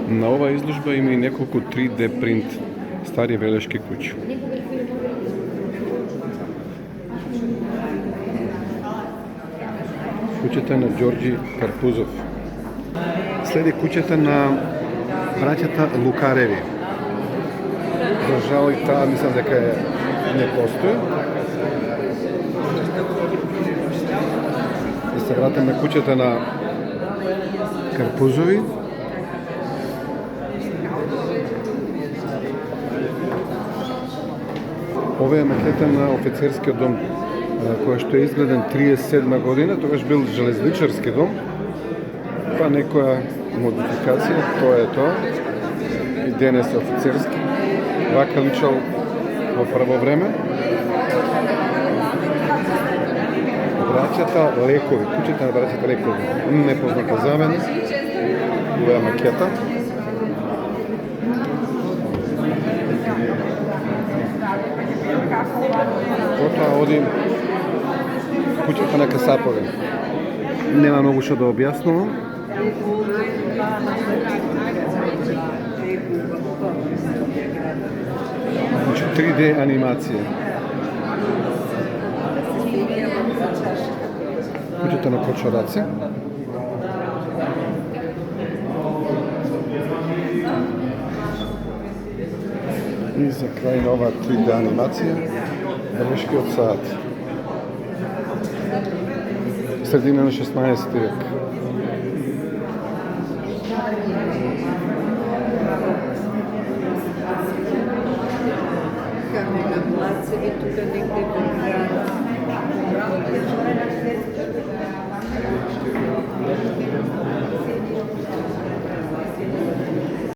На оваа изложба има и неколку 3D принт стари велешки куќи. Куќата на Ѓорѓи Карпузов. Следи куќата на браќата Лукареви. За жал и таа мислам дека не постои. Да се вратиме на куќата на Карпузови. Ова е макета на офицерскиот дом, кој што е изграден 37 година, тогаш бил железничарски дом, па некоја модификација, тоа е тоа, и денес е офицерски, вака личал во прво време. Браќата Лекови, куќата на браќата Лекови, непозната за мене, ова е макета. Потоа одим куќата на Касапови. Нема многу што да објаснувам. Значи 3D анимација. Куќата на Кочораце. И за крај на оваа 3D анимација, Белешкиот сад. Средина на 16 век. Камена плацеви тука некој